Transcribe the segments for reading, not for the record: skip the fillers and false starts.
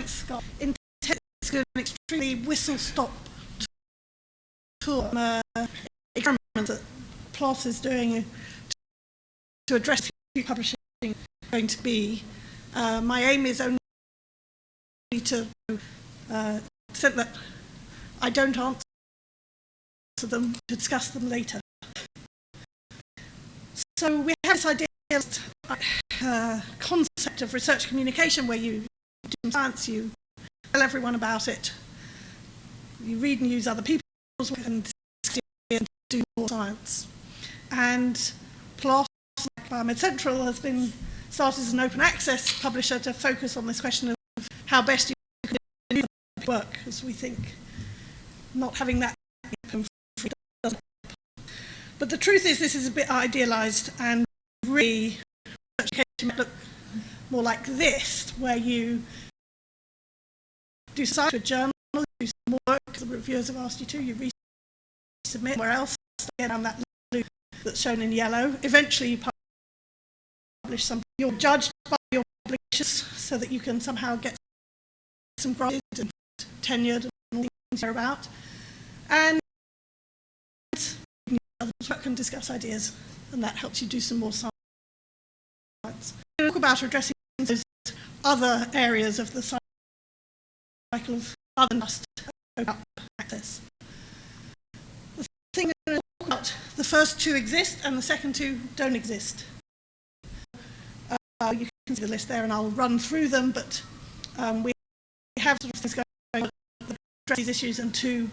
Thanks, Scott. It's an extremely whistle-stop tool, experiment that PLoS is doing to address who publishing is going to be. My aim is only to say that I don't answer them, to discuss them later. So we have this idea of concept of research communication where you do science, you tell everyone about it, you read and use other people's work and do more science. And PLoS, like Biomed Central, has been started as an open access publisher to focus on this question of how best you can do the work, because we think not having that open free doesn't help. But the truth is this is a bit idealized, and really research might look more like this, where you do science to a journal, do some more work, the reviewers have asked you to, you resubmit where else, get down that loop that's shown in yellow. Eventually you publish something. You're judged by your publishers so that you can somehow get some granted and tenured and all these things you're about. And others work and discuss ideas, and that helps you do some more science. We'll talk about addressing those other areas of the cycle of other than just open access. The thing we'll talk about, the first two exist and the second two don't exist. You can see the list there, and I'll run through them, but we have sort of things going on that address these issues, and two,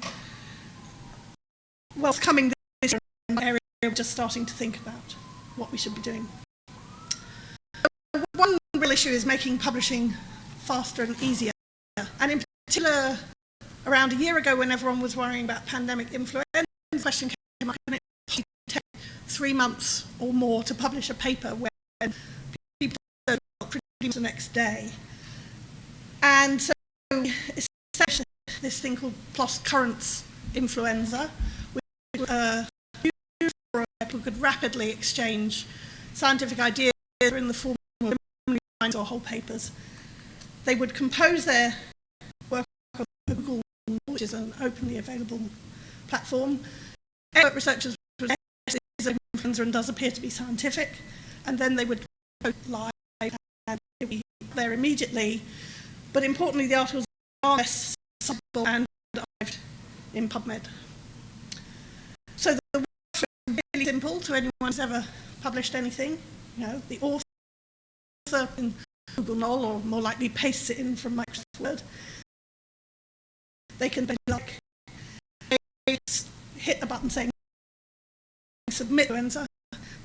well, it's coming this year, an area we're just starting to think about what we should be doing. One real issue is making publishing faster and easier, and in particular, around a year ago when everyone was worrying about pandemic influenza, the question came up, can it take 3 months or more to publish a paper when people are pretty much the next day? And so especially this thing called PLOS Currents influenza, which people could rapidly exchange scientific ideas in the form of lines or whole papers. They would compose their work on Google, which is an openly available platform. Expert researchers would say this is influenza and does appear to be scientific, and then they would post live and it would be there immediately. But importantly, the articles are less accessible and archived in PubMed. So the workflow is really simple to anyone who's ever published anything. You know, the author in Google Knoll, or more likely pastes it in from Microsoft Word. They can hit the button saying submit to influenza.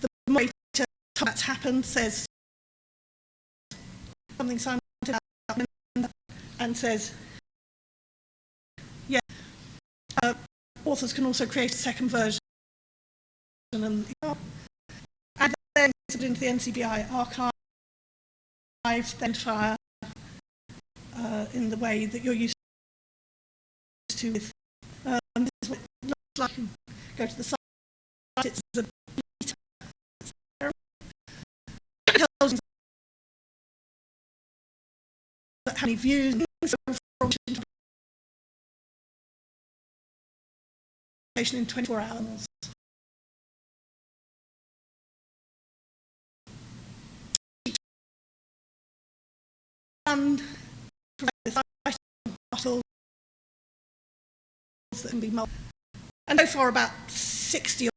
The moderator that's happened says something scientific and says, yeah, authors can also create a second version and then put it into the NCBI archive, then fire in the way that you're used to with. This is what it looks like. You go to the site, it's a beta. It tells you how many views, in 24 hours. And bottles that can be multiple. And so far about 60 or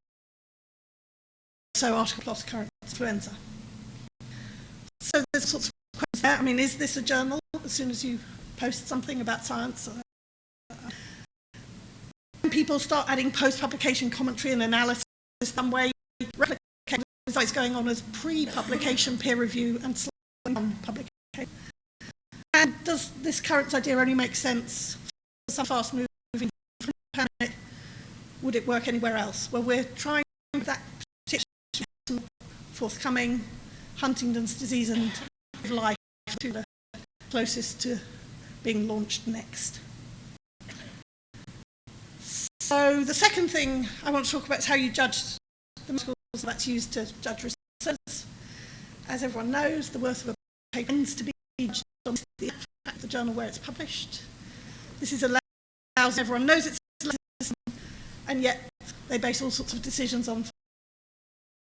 so article PLoS Currents influenza. So there's sorts of questions there. I mean, is this a journal? As soon as you post something about science, people start adding post-publication commentary and analysis some way, replicate what's going on as pre-publication peer review and slowing down publication. And does this currents idea only make sense for some fast-moving planet? Would it work anywhere else? Well, we're trying that particular forthcoming Huntington's disease and life to the closest to being launched next. So the second thing I want to talk about is how you judge the schools that's used to judge researchers. As everyone knows, the worth of a paper tends to be judged on the journal where it's published. This is allows everyone knows it's a system, and yet they base all sorts of decisions on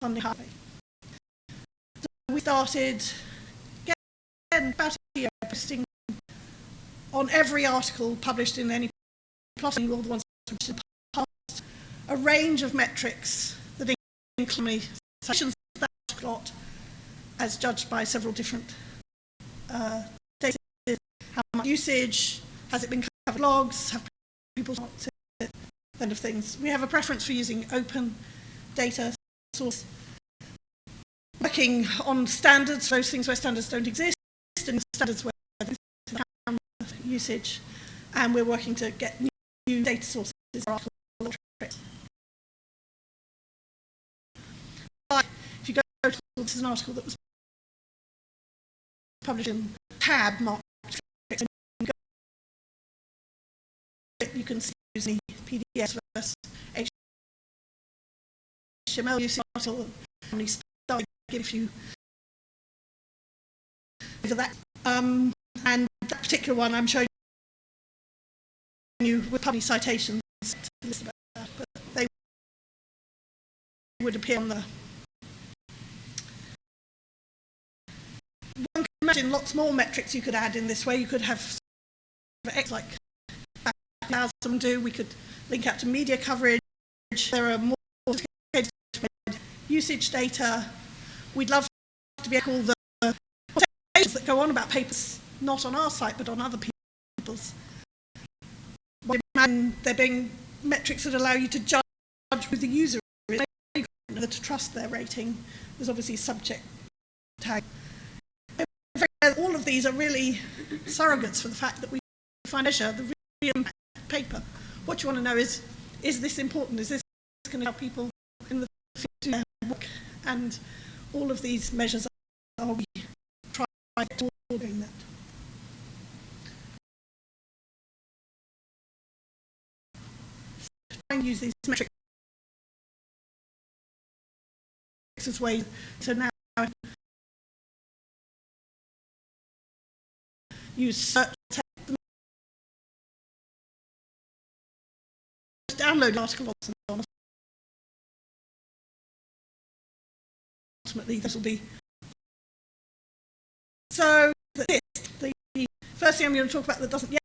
funding. So we started again about a year posting on every article published in any PLoS, all the ones published in the past, a range of metrics that include citations of that plot as judged by several different data. How much usage, has it been covered logs, have people talked it, kind of things. We have a preference for using open data source, working on standards, those things where standards don't exist, and standards where there's usage, and we're working to get new data sources for article metrics. If you go to, this is an article that was published in tab marked, you can see using PDFs versus HTML using article and start give you over that. And that particular one I'm showing you with public citations to list about that, but they would appear on the. One can imagine lots more metrics you could add in this way. You could have X like some do. We could link out to media coverage. There are more usage data. We'd love to be able to call the conversations that go on about papers not on our site but on other people's. And there being metrics that allow you to judge who the user is, to trust their rating. There's obviously subject tag. All of these are really surrogates for the fact that we find measure the real impact of the paper. What you want to know is this important? Is this going to help people in the field do their work? And all of these measures are we trying to doing that. Try and use these metrics as ways. So now use search text. Download an article on. Ultimately, this will be. So the first thing I'm going to talk about that doesn't yet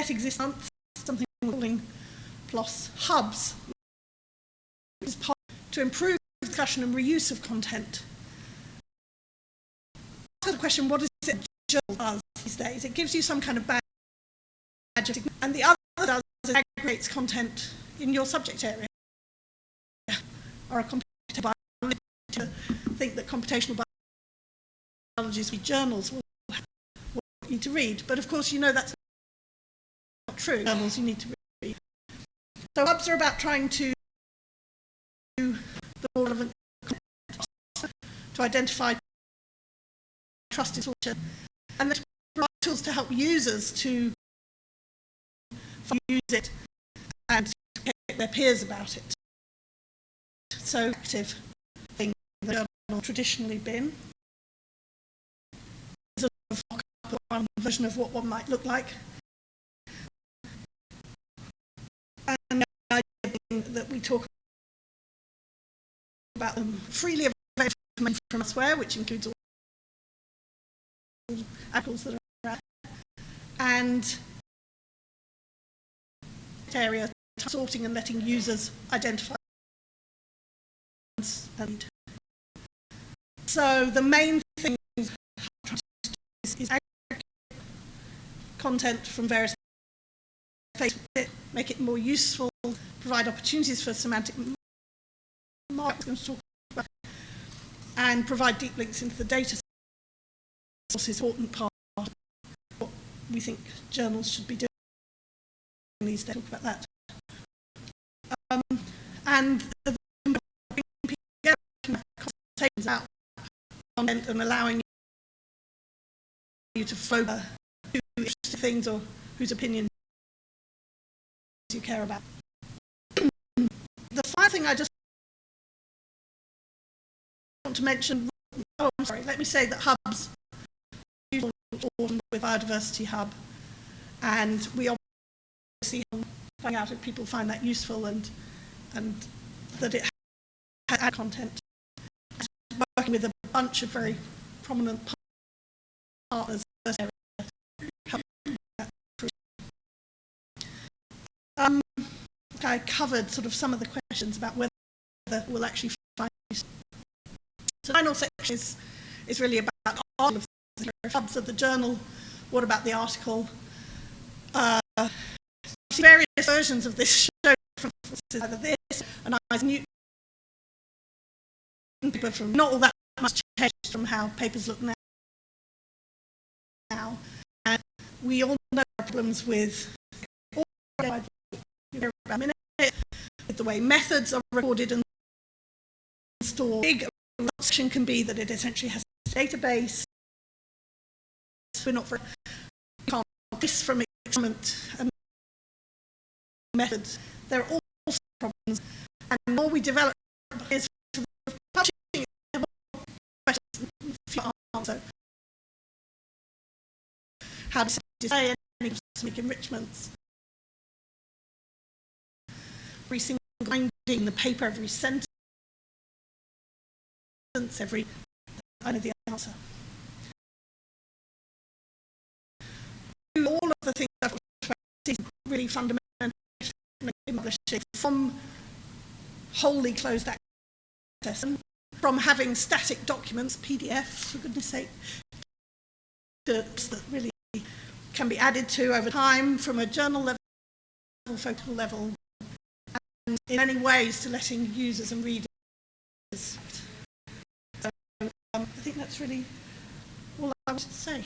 exist, something we're calling PLoS hubs, which is part to improve discussion and reuse of content. So the question, what is it journal does these days? It gives you some kind of badge, and the other does is aggregates content in your subject area. Or a computational biology to think that computational biology journals will have what you need to read, but of course you know that's not true. Journals you need to read. So hubs are about trying to do the more relevant content, to identify trusted sources, and then to provide tools to help users to use it and to educate their peers about it. So active thing the journal traditionally been. There's a sort of one version of what one might look like. And the idea that we talk about them freely available from elsewhere, which includes all articles that are out, and area sorting and letting users identify and so the main thing is aggregate content from various places, make it more useful, provide opportunities for semantic marking, and provide deep links into the data sources. Important part of what we think journals should be doing these days. Talk about that. And conversations out content and allowing you to flow to interesting things or whose opinions you care about. The final thing I just want to mention, let me say that hubs autumn with Biodiversity Hub, and we obviously find out if people find that useful and that it has added content. And working with a bunch of very prominent partners in this area. I covered sort of some of the questions about whether we'll actually find use. So the final section is really about all of the hubs of the journal. What about the article? Various versions of this show either this, an Isaac Newton paper from not all that much changed from how papers look now. And we all know problems with with the way methods are recorded and stored. Big reduction can be that it essentially has a database. We're not can't this from experiment and methods. There are also problems, and the more we develop is publishing answer. How to say any cosmic enrichments. Every single line in the paper, every sentence, I know the answer. All of the things I've talked about is really fundamental in publishing, from wholly closed access, from having static documents, PDFs, for goodness sake, that really can be added to over time, from a journal level, focal level, and in many ways to letting users and readers. So, I think that's really all I wanted to say.